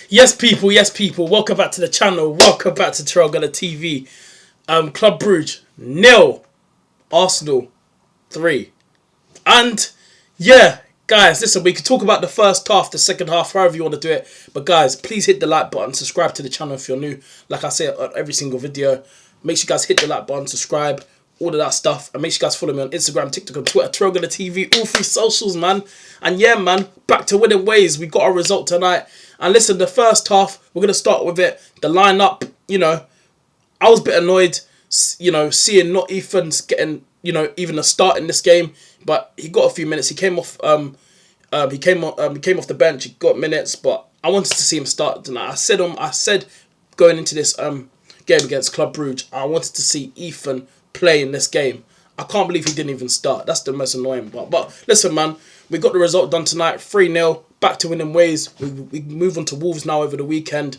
Yes, people. Welcome back to the channel. Welcome back to TyrellgunnerTV. Club Brugge 0, Arsenal 3. And yeah, guys, listen, we could talk about the first half, the second half, however you want to do it. But guys, please hit the like button, subscribe to the channel if you're new. Like I say on every single video, make sure you guys hit the like button, subscribe, all of that stuff. And make sure you guys follow me on Instagram, TikTok, and Twitter, TyrellgunnerTV, all three socials, man. And yeah, man, back to winning ways. We got our result tonight. And listen, the first half, we're going to start with it. The lineup, I was a bit annoyed, seeing not Ethan's getting, even a start in this game. But he got a few minutes. He came off. He came off the bench. He got minutes, but I wanted to see him start tonight. I said going into this game against Club Brugge, I wanted to see Ethan play in this game. I can't believe he didn't even start. That's the most annoying part. But listen, man, we got the result done tonight. 3-0. Back to winning ways. We move on to Wolves now over the weekend.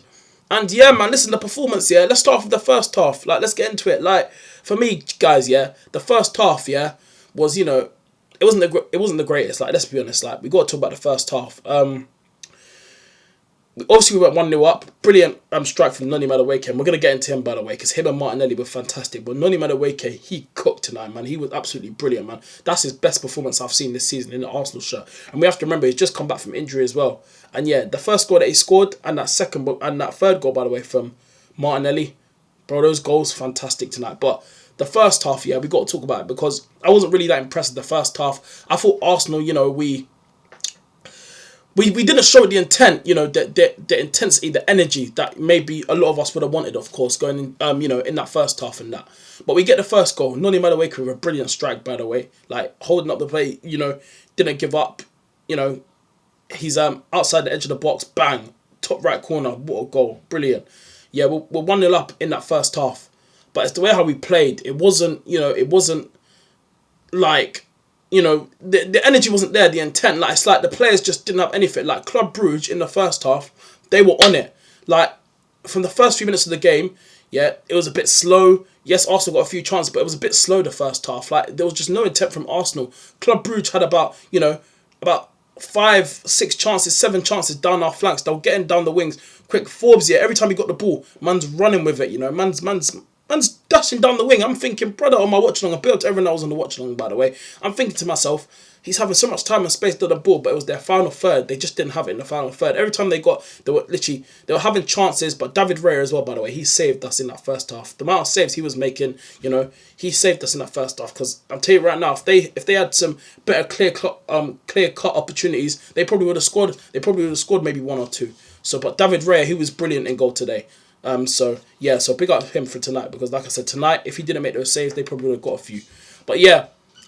And yeah, man, listen, the performance, yeah. Let's start off with the first half. Like, let's get into it. Like, for me, guys, yeah, the first half, yeah, was, it wasn't the greatest. Like, let's be honest. Like, we got to talk about the first half. Obviously, we went 1-0 up. Brilliant strike from Noni Madueke. And we're going to get into him, by the way, because him and Martinelli were fantastic. But Noni Madueke, he cooked tonight, man. He was absolutely brilliant, man. That's his best performance I've seen this season in the Arsenal shirt. And we have to remember, he's just come back from injury as well. And yeah, the first goal that he scored and that third goal, by the way, from Martinelli, bro, those goals, fantastic tonight. But the first half, yeah, we got to talk about it because I wasn't really that impressed with the first half. I thought Arsenal, we didn't show the intent, the intensity, the energy that maybe a lot of us would have wanted, of course, going in, in that first half and that. But we get the first goal. Noni Madueke with a brilliant strike, by the way, like holding up the play, didn't give up, he's outside the edge of the box, bang, top right corner, what a goal, brilliant. Yeah, we're 1-0 up in that first half, but it's the way how we played. It wasn't, like, the energy wasn't there, the intent. Like, it's like the players just didn't have anything. Like, Club Brugge in the first half, they were on it. Like, from the first few minutes of the game, yeah, it was a bit slow. Yes, Arsenal got a few chances, but it was a bit slow the first half. Like, there was just no intent from Arsenal. Club Brugge had about 5, 6 chances, 7 chances down our flanks. They were getting down the wings. Quick, Forbes, yeah, every time he got the ball, man's running with it, man's dashing down the wing. I'm thinking, brother, on my watch along, I built everyone that was on the watch along, by the way. I'm thinking to myself, he's having so much time and space to the ball, but it was their final third. They just didn't have it in the final third. Every time they were having chances, but David Raya as well, by the way, he saved us in that first half. The amount of saves he was making, he saved us in that first half. Because I'm telling you right now, if they had some better clear cut opportunities, they probably would have scored. They probably would have scored maybe 1 or 2. So, but David Raya, he was brilliant in goal today. So big up him for tonight, because like I said, tonight, if he didn't make those saves, they probably would have got a few. But yeah,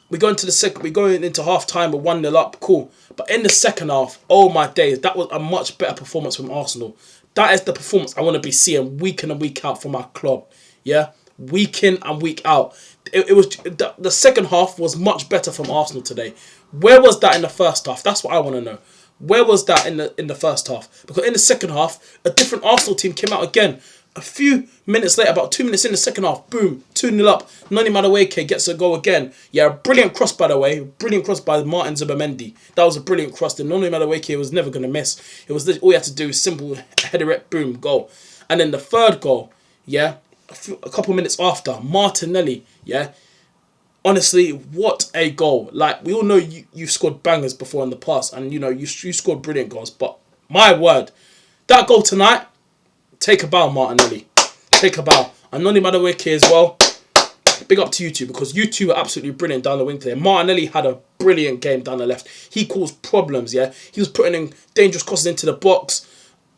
we're going into half time with 1-0 up, cool. But in the second half, oh my days, that was a much better performance from Arsenal. That is the performance I want to be seeing week in and week out from our club. Yeah, week in and week out. It was the second half was much better from Arsenal today. Where was that in the first half? That's what I want to know. Where was that in the first half? Because in the second half, a different Arsenal team came out again. A few minutes later, about 2 minutes in the second half, boom, 2-0 up. Noni Madueke gets a goal again. Yeah, brilliant cross, by the way. Brilliant cross by Martin Zubimendi. That was a brilliant cross. The Noni Madueke was never going to miss. It was all you had to do, simple header it, boom, goal. And then the third goal, yeah, a couple minutes after, Martinelli, yeah. Honestly, what a goal. Like, we all know you've scored bangers before in the past, and you scored brilliant goals, but my word, that goal tonight, take a bow, Martinelli. Take a bow. And Noni Madueke as well, big up to you two, because you two are absolutely brilliant down the wing today. Martinelli had a brilliant game down the left. He caused problems, yeah. He was putting in dangerous crosses into the box.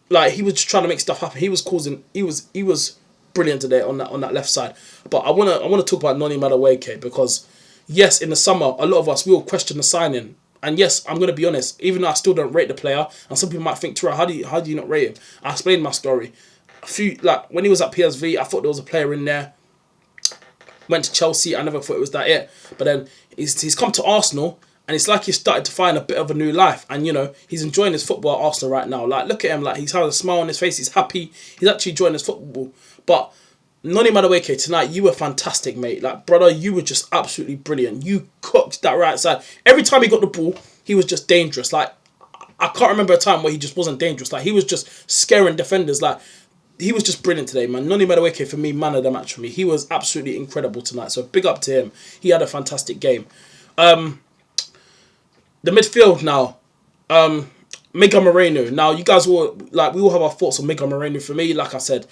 Like, he was just trying to make stuff happen. He was brilliant today on that left side. But I wanna talk about Noni Madueke, because yes, in the summer, a lot of us will question the signing. And yes, I'm gonna be honest, even though I still don't rate the player, and some people might think, Tyrell, how do you not rate him? I explained my story. When he was at PSV, I thought there was a player in there. Went to Chelsea, I never thought it was that it. But then he's come to Arsenal, and it's like he's started to find a bit of a new life. And he's enjoying his football at Arsenal right now. Like, look at him, like he's having a smile on his face, he's happy, he's actually enjoying his football. But Noni Madueke, tonight, you were fantastic, mate. Like, brother, you were just absolutely brilliant. You cooked that right side. Every time he got the ball, he was just dangerous. Like, I can't remember a time where he just wasn't dangerous. Like, he was just scaring defenders. Like, he was just brilliant today, man. Noni Madueke, for me, man of the match for me. He was absolutely incredible tonight. So big up to him. He had a fantastic game. The midfield now. Miguel Moreno. Now, you guys all, like, we all have our thoughts on Miguel Moreno. For me, like I said,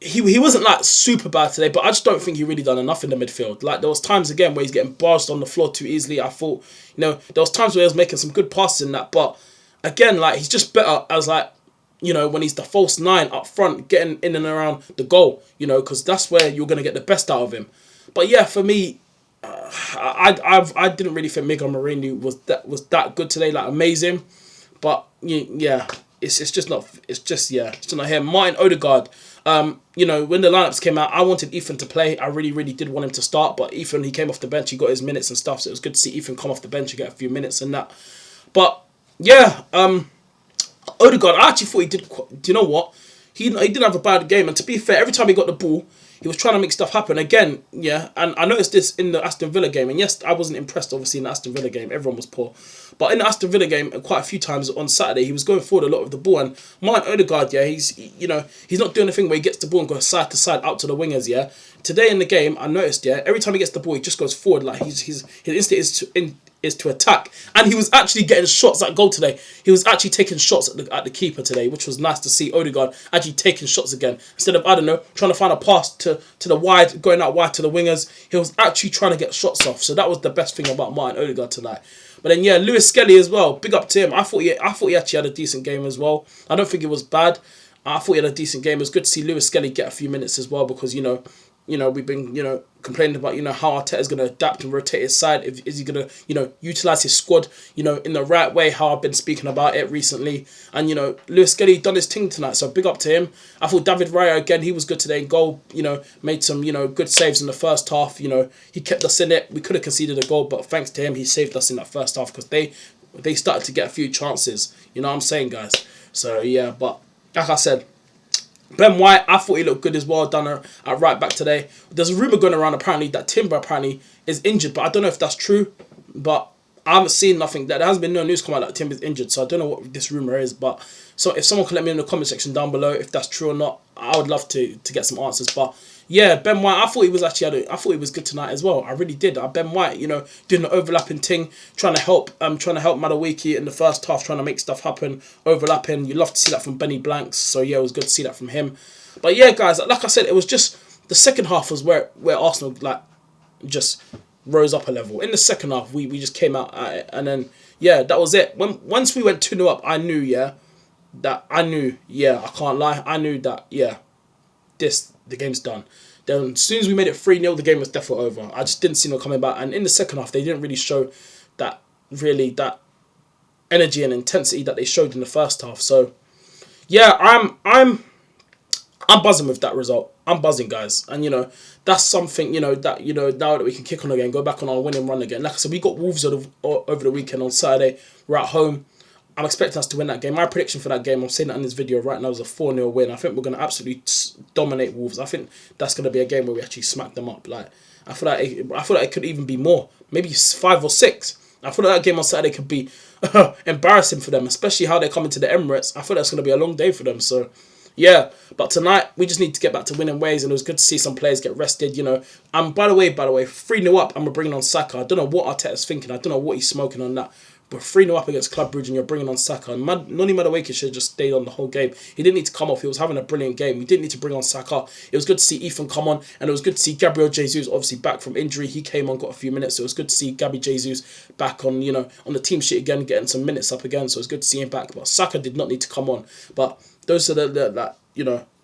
he wasn't like super bad today, but I just don't think he really done enough in the midfield. Like, there was times again where he's getting barged on the floor too easily. I thought, there was times where he was making some good passes in that, but again, like, he's just better as, like, when he's the false nine up front, getting in and around the goal, because that's where you're gonna get the best out of him. But yeah, for me, I didn't really think Miguel Moreno was that good today, like amazing. But yeah, it's just not him. Martin Odegaard. When the lineups came out, I wanted Ethan to play. I really, really did want him to start, but Ethan, he came off the bench, he got his minutes and stuff, so it was good to see Ethan come off the bench and get a few minutes and that. But yeah, Odegaard, I actually thought he did. Do you know what? He didn't have a bad game, and to be fair, every time he got the ball, he was trying to make stuff happen. Again, yeah, and I noticed this in the Aston Villa game, and yes, I wasn't impressed, obviously, in the Aston Villa game. Everyone was poor. But in the Aston Villa game, quite a few times on Saturday, he was going forward a lot with the ball, and Martin Odegaard, yeah, he's not doing the thing where he gets the ball and goes side to side out to the wingers, yeah. Today in the game, I noticed, yeah, every time he gets the ball, he just goes forward, like his instinct is to attack, and he was actually getting shots at goal today. He was actually taking shots at the keeper today, which was nice to see Odegaard actually taking shots again, instead of, I don't know, trying to find a pass to the wide, going out wide to the wingers. He was actually trying to get shots off, so that was the best thing about Martin Odegaard tonight. But then yeah, Lewis Skelly as well, big up to him. I thought he actually had a decent game as well. I don't think it was bad. I thought he had a decent game. It was good to see Lewis Skelly get a few minutes as well, because we've been, complaining about, how Arteta's going to adapt and rotate his side. Is he going to, utilise his squad, in the right way, how I've been speaking about it recently. And, Lewis Skelly done his thing tonight, so big up to him. I thought David Raya, again, he was good today in goal, made some, good saves in the first half. He kept us in it. We could have conceded a goal, but thanks to him, he saved us in that first half, because they started to get a few chances. You know what I'm saying, guys? So, yeah, but like I said, Ben White, I thought he looked good as well, done at right back today. There's a rumour going around apparently that Timber apparently is injured, but I don't know if that's true. But I haven't seen nothing. There hasn't been no news come out that Timber's injured, so I don't know what this rumour is. But so if someone can let me know in the comment section down below if that's true or not, I would love to get some answers. But yeah, Ben White, I thought he was good tonight as well. I really did. Ben White, doing the overlapping thing, trying to help Madueke in the first half, trying to make stuff happen, overlapping. You love to see that from Benny Blanks. So yeah, it was good to see that from him. But yeah, guys, like I said, it was just the second half was where Arsenal just rose up a level. In the second half, we just came out at it, and then yeah, that was it. Once we went 2-0 up, I knew, I can't lie, I knew that the game's done. Then as soon as we made it 3-0, the game was definitely over. I just didn't see no coming back. And in the second half, they didn't really show that energy and intensity that they showed in the first half. So yeah, I'm buzzing with that result. I'm buzzing, guys. And that's something that now that we can kick on again, go back on our winning run again. Like I said, we got Wolves over the weekend on Saturday. We're at home. I'm expecting us to win that game. My prediction for that game, I'm saying that in this video right now, is a 4-0 win. I think we're going to absolutely dominate Wolves. I think that's going to be a game where we actually smack them up. Like, I feel like it could even be more. Maybe 5 or 6. I feel like that game on Saturday could be embarrassing for them, especially how they're coming to the Emirates. I feel like it's going to be a long day for them. So, yeah. But tonight, we just need to get back to winning ways, and it was good to see some players get rested, And by the way, 3-0 up, and we're bringing on Saka. I don't know what Arteta's thinking. I don't know what he's smoking on that. But 3-0 up against Club Brugge and you're bringing on Saka. And Noni Madueke should have just stayed on the whole game. He didn't need to come off. He was having a brilliant game. We didn't need to bring on Saka. It was good to see Ethan come on. And it was good to see Gabriel Jesus obviously back from injury. He came on, got a few minutes. So it was good to see Gabby Jesus back on, on the team sheet again, getting some minutes up again. So it was good to see him back. But Saka did not need to come on. But those are the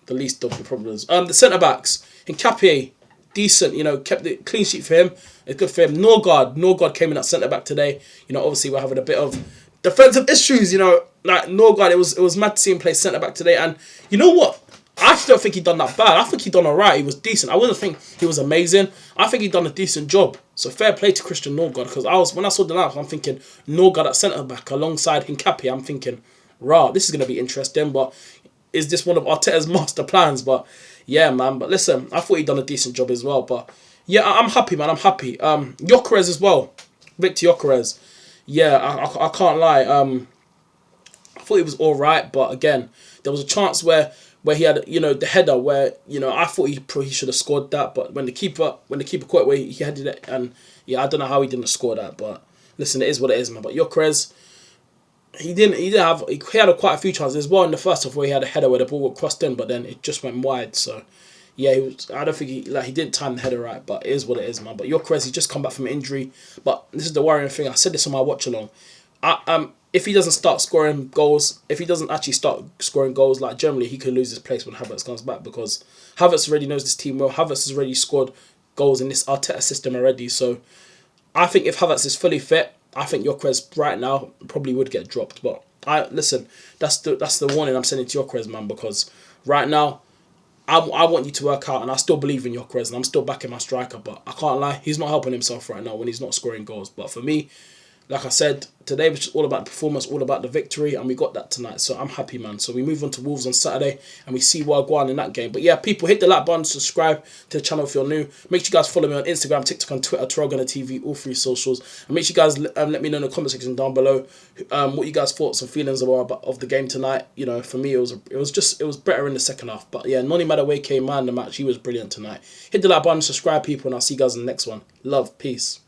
least of the problems. The centre-backs. Hincapié, decent, kept the clean sheet for him. It's good for him. Norgard came in at centre-back today. Obviously we're having a bit of defensive issues, like Norgard, it was mad to see him play centre-back today. And you know what? I actually don't think he done that bad. I think he done alright. He was decent. I wouldn't think he was amazing. I think he done a decent job. So fair play to Christian Norgard, because when I saw the lineup, I'm thinking Norgard at centre-back alongside Hincapié. I'm thinking, rah, this is going to be interesting, but is this one of Arteta's master plans? But yeah, man. But listen, I thought he done a decent job as well. But yeah, I'm happy, man. I'm happy. Gyökeres as well. Victor Gyökeres. Yeah, I can't lie. I thought he was all right, but again, there was a chance where he had, you know, the header where, you know, I thought he should have scored that, but when the keeper caught where he headed it, and yeah, I don't know how he didn't score that, but listen, it is what it is, man. But Gyökeres, he had quite a few chances. There's one in the first half where he had a header where the ball got crossed in, but then it just went wide. So yeah, I don't think he didn't time the header right, but it is what it is, man. But Gyökeres, he's just come back from injury. But this is the worrying thing. I said this on my watch along. If he doesn't start scoring goals, if he doesn't actually start scoring goals, like generally he could lose his place when Havertz comes back, because Havertz already knows this team well. Havertz has already scored goals in this Arteta system already. So I think if Havertz is fully fit, I think Gyökeres right now probably would get dropped. But listen, that's the warning I'm sending to Gyökeres, man, because right now I want you to work out, and I still believe in Gyökeres, and I'm still backing my striker. But I can't lie, he's not helping himself right now when he's not scoring goals. But for me, like I said, today was just all about the performance, all about the victory, and we got that tonight. So I'm happy, man. So we move on to Wolves on Saturday, and we see what go on in that game. But yeah, people, hit the like button, subscribe to the channel if you're new. Make sure you guys follow me on Instagram, TikTok, and Twitter, TyrellgunnerTV, all three socials. And make sure you guys let me know in the comment section down below what you guys' thoughts and feelings of the game tonight. You know, for me, it was better in the second half. But yeah, Noni Madueke, man, the match, he was brilliant tonight. Hit the like button, subscribe, people, and I'll see you guys in the next one. Love, peace.